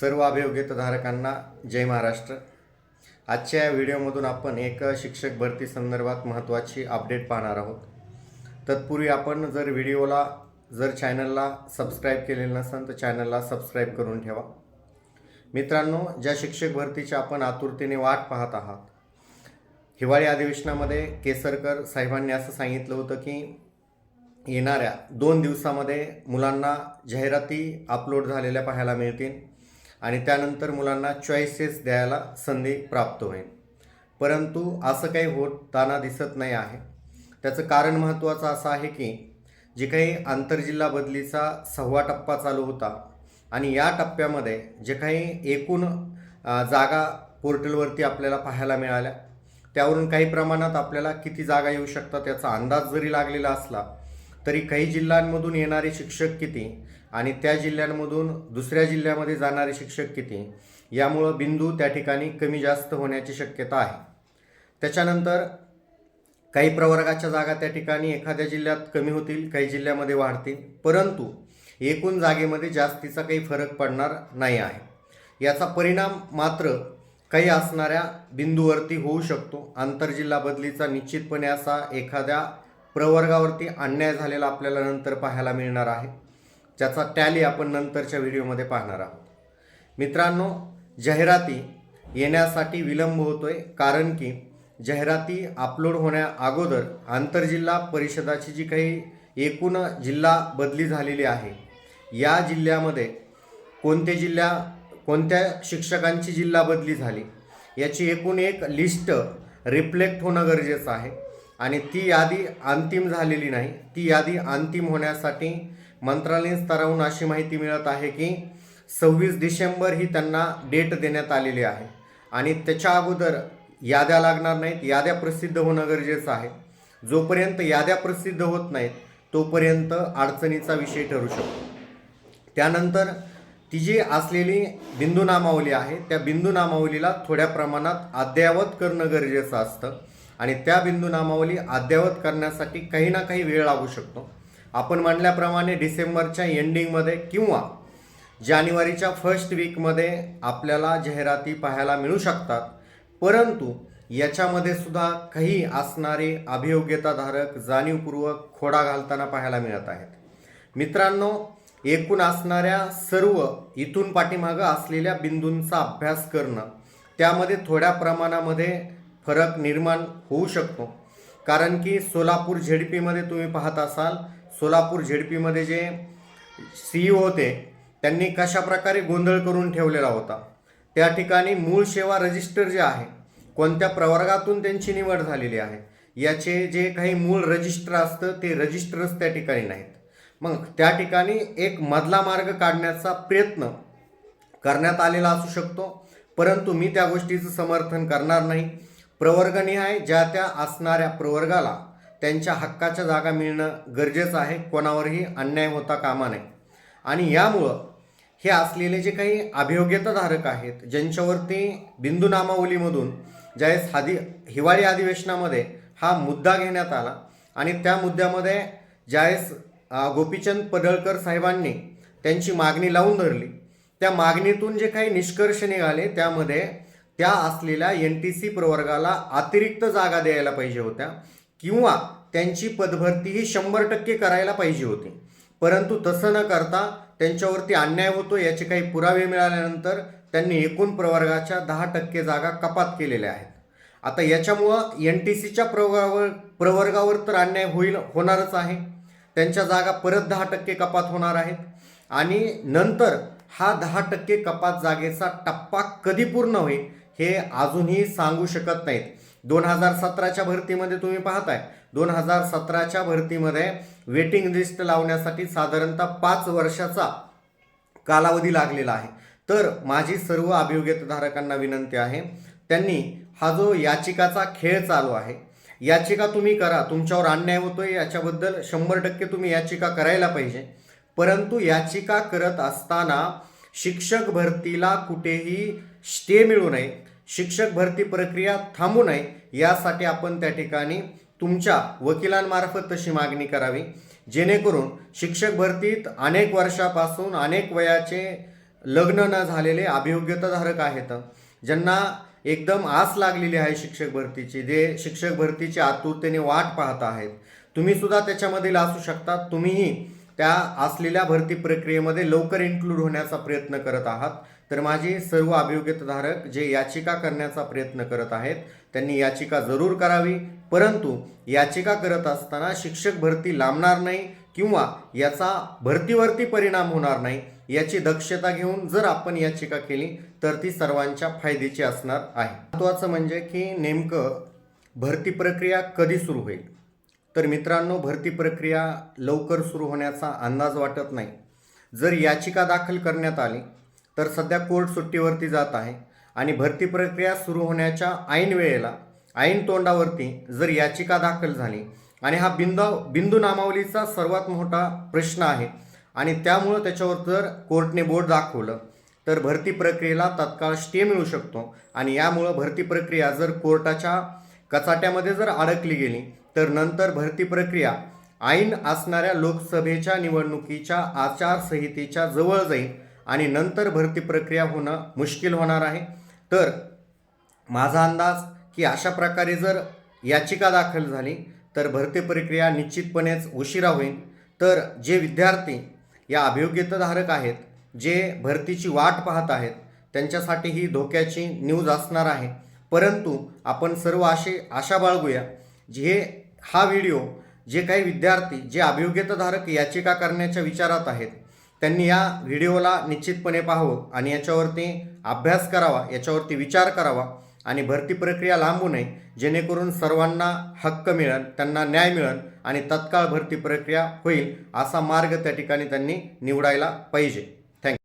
सर्व अभियोग्यताधारकांना जय महाराष्ट्र। आजच्या या व्हिडिओमधून आपण एक शिक्षक भरती संदर्भात महत्त्वाची अपडेट पाहणार आहोत। तत्पूर्वी आपण जर चॅनलला सबस्क्राईब केलेलं नसेल तर चॅनलला सबस्क्राईब करून ठेवा। मित्रांनो, ज्या शिक्षक भरतीची आपण आतुरतेने वाट पाहत आहात, हिवाळी अधिवेशनामध्ये केसरकर साहेबांनी असं सांगितलं होतं की येणाऱ्या 2 दिवसामध्ये मुलांना जाहिराती अपलोड झालेल्या पाहायला मिळतील आणि त्यानंतर मुलांना चॉईसेस द्यायला संधी प्राप्त होईल। परंतु असं काही होताना दिसत नाही आहे। त्याचं कारण महत्त्वाचं असं आहे की जे काही आंतरजिल्हा बदलीचा 6वा टप्पा चालू होता आणि या टप्प्यामध्ये जे काही एकूण जागा पोर्टलवरती आपल्याला पाहायला मिळाल्या, त्यावरून काही प्रमाणात आपल्याला किती जागा येऊ शकतात याचा अंदाज जरी लागलेला असला तरी काही जिल्ह्यांमधून येणारे शिक्षक किती आणि त्या जिल्ह्यांमधून दुसऱ्या जिल्ह्यामध्ये जाणारे शिक्षक किती, यामुळं बिंदू त्या ठिकाणी कमी जास्त होण्याची शक्यता आहे। त्याच्यानंतर काही प्रवर्गाच्या जागा त्या ठिकाणी एखाद्या जिल्ह्यात कमी होतील, काही जिल्ह्यामध्ये वाढतील, परंतु एकूण जागेमध्ये जास्तीचा काही फरक पडणार नाही आहे। याचा परिणाम मात्र काही असणाऱ्या बिंदूवरती होऊ शकतो। आंतरजिल्हा बदलीचा निश्चितपणे असा एखाद्या प्रवर्गावरती अन्याय झालेला आपल्याला नंतर पाहायला मिळणार आहे, ज्याचा टॅली आपण नंतरच्या व्हिडिओमध्ये पाहणार आहोत। मित्रांनो, जाहिराती येण्यासाठी विलंब होतोय कारण की जाहिराती अपलोड होण्या अगोदर आंतरजिल्हा परिषदाची जी काही एकूण जिल्हा बदली झालेली आहे, या जिल्ह्यामध्ये कोणत्या शिक्षकांची जिल्हा बदली झाली याची एकूण एक लिस्ट रिफ्लेक्ट होणं गरजेचं आहे आणि ती यादी अंतिम झालेली नाही। ती यादी अंतिम होण्यासाठी मंत्रालयीन स्तरावरून अशी माहिती मिळत आहे की 26 डिसेंबर ही त्यांना डेट देण्यात आलेली आहे आणि त्याच्या अगोदर याद्या लागणार नाहीत। याद्या प्रसिद्ध होणं गरजेचं आहे। जोपर्यंत याद्या प्रसिद्ध होत नाहीत तोपर्यंत अडचणीचा विषय ठरू शकतो। त्यानंतर ती जी असलेली बिंदू नामावली आहे त्या बिंदू नामावलीला थोड्या प्रमाणात अद्ययावत करणं गरजेचं असतं आणि त्या बिंदू नामावली अद्ययावत करण्यासाठी काही ना काही वेळ लागू शकतो। आपण म्हणल्याप्रमाणे डिसेंबरच्या एंडिंगमध्ये किंवा जानेवारीच्या फर्स्ट वीकमध्ये आपल्याला जाहिराती पाहायला मिळू शकतात, परंतु याच्यामध्ये सुद्धा काही असणारे अभियोग्यताधारक जाणीवपूर्वक खोडा घालताना पाहायला मिळत आहेत। मित्रांनो, एकूण असणाऱ्या सर्व इथून पाठीमागं असलेल्या बिंदूंचा अभ्यास करणं, त्यामध्ये थोड्या प्रमाणामध्ये फरक निर्माण होऊ शकतो। कारण की सोलापूर झेडपीमध्ये तुम्ही पाहत असाल, सोलापूर झेडपीमध्ये जे CEO होते त्यांनी कशा प्रकारे गोंधळ करून ठेवलेला होता। त्या ठिकाणी मूळ सेवा रजिस्टर जे आहे, कोणत्या प्रवर्गातून त्यांची निवड झालेली आहे याचे जे काही मूळ रजिस्टर असतं ते रजिस्टरच त्या ठिकाणी नाहीत। मग त्या ठिकाणी एक मधला मार्ग काढण्याचा प्रयत्न करण्यात आलेला असू शकतो, परंतु मी त्या गोष्टीचं समर्थन करणार नाही। प्रवर्गनिहाय ज्या त्या असणाऱ्या प्रवर्गाला त्यांच्या हक्काच्या जागा मिळणं गरजेचं आहे, कोणावरही अन्याय होता कामा नये। आणि यामुळं हे असलेले जे काही अभियोग्यताधारक आहेत ज्यांच्यावरती बिंदू नामावलीमधून ज्यावेळेस हिवाळी अधिवेशनामध्ये हा मुद्दा घेण्यात आला आणि त्या मुद्द्यामध्ये ज्यावेळेस गोपीचंद पडळकर साहेबांनी त्यांची मागणी लावून धरली, त्या मागणीतून जे काही निष्कर्ष निघाले त्यामध्ये त्या असलेल्या NTC प्रवर्गाला अतिरिक्त जागा द्यायला पाहिजे होत्या किंवा त्यांची पदभरती ही 100% करायला पाहिजे होती, परंतु तसं न करता त्यांच्यावरती अन्याय होतो याचे काही पुरावे मिळाल्यानंतर त्यांनी एकूण प्रवर्गाच्या 10% जागा कपात केलेल्या आहेत। आता याच्यामुळं NTCच्या प्रवर्गावर तर अन्याय होणारच आहे, त्यांच्या जागा परत 10% कपात होणार आहेत आणि नंतर हा 10% कपात जागेचा टप्पा कधी पूर्ण होईल हे अजूनही सांगू शकत नाहीत। 2017च्या भरतीमध्ये तुम्ही पाहताय, 2017च्या भरतीमध्ये वेटिंग लिस्ट लावण्यासाठी साधारणतः 5 वर्षाचा कालावधी लागलेला आहे। तर माझी सर्व अभियोग्यताधारकांना विनंती आहे, त्यांनी हा जो याचिकाचा खेळ चालू आहे, याचिका तुम्ही करा, तुमच्यावर अन्याय होतोय याच्याबद्दल 100% तुम्ही याचिका करायला पाहिजे, परंतु याचिका करत असताना शिक्षक भरतीला कुठेही स्टे मिळू नये, शिक्षक भरती प्रक्रिया थांबू नये, यासाठी आपण त्या ठिकाणी तुमच्या वकिलांमार्फत तशी मागणी करावी, जेणेकरून शिक्षक भरतीत अनेक वर्षापासून अनेक वयाचे लग्न न झालेले अभियोग्यताधारक आहेत, ज्यांना एकदम आस लागलेली आहे शिक्षक भरतीची, जे शिक्षक भरतीची आतुरतेने वाट पाहत आहेत. तुम्ही सुद्धा त्याच्यामधील असू शकता. तुम्हीही त्या असलेल्या भरती प्रक्रियेमध्ये लवकर इन्क्लूड होण्याचा प्रयत्न करत आहात. तर माझे सर्व अभियोग्यताधारक जे याचिका करण्याचा प्रयत्न करत आहेत त्यांनी याचिका जरूर करावी, परंतु याचिका करत असताना शिक्षक भरती लांबणार नाही किंवा याचा भरतीवरती परिणाम होणार नाही याची दक्षता घेऊन जर आपण याचिका केली तर ती सर्वांच्या फायद्याची असणार आहे. महत्त्वाचं म्हणजे की नेमकं भरती प्रक्रिया कधी सुरू होईल. तर मित्रांनो, भरती प्रक्रिया लवकर सुरू होण्याचा अंदाज वाटत नाही. जर याचिका दाखल करण्यात आली तर सध्या कोर्ट सुट्टीवरती जात आहे आणि भरती प्रक्रिया सुरू होण्याच्या ऐन वेळेला, ऐन तोंडावरती जर याचिका दाखल झाली आणि हा बिंदू नामावलीचा सर्वात मोठा प्रश्न आहे आणि त्यामुळं त्याच्यावर जर कोर्टने बोट दाखवलं तर भरती प्रक्रियेला तत्काळ स्टे मिळू शकतो आणि यामुळं भरती प्रक्रिया जर कोर्टाच्या कचाट्यामध्ये जर अडकली गेली तर नंतर भरती प्रक्रिया ऐन असणाऱ्या लोकसभेच्या निवडणुकीच्या आचारसंहितेच्या जवळ जाईल आणि नंतर भरती प्रक्रिया होणं मुश्किल होणार आहे. तर माझा अंदाज की अशा प्रकारे जर याचिका दाखल झाली तर भरती प्रक्रिया निश्चितपणेच उशिरा होईल. तर जे विद्यार्थी या अभियोग्यताधारक आहेत, जे भरतीची वाट पाहत आहेत, त्यांच्यासाठी ही धोक्याची न्यूज असणार आहे. परंतु आपण सर्व आशा बाळगूया हा व्हिडिओ जे काही विद्यार्थी जे अभियोग्यताधारक याचिका करण्याच्या विचारात आहेत त्यांनी या व्हिडिओला निश्चितपणे पाहावं आणि याच्यावरती अभ्यास करावा, याच्यावरती विचार करावा आणि भरती प्रक्रिया लांबू नये, जेणेकरून सर्वांना हक्क मिळेल, त्यांना न्याय मिळेल आणि तत्काळ भरती प्रक्रिया होईल असा मार्ग त्या ठिकाणी त्यांनी निवडायला पाहिजे.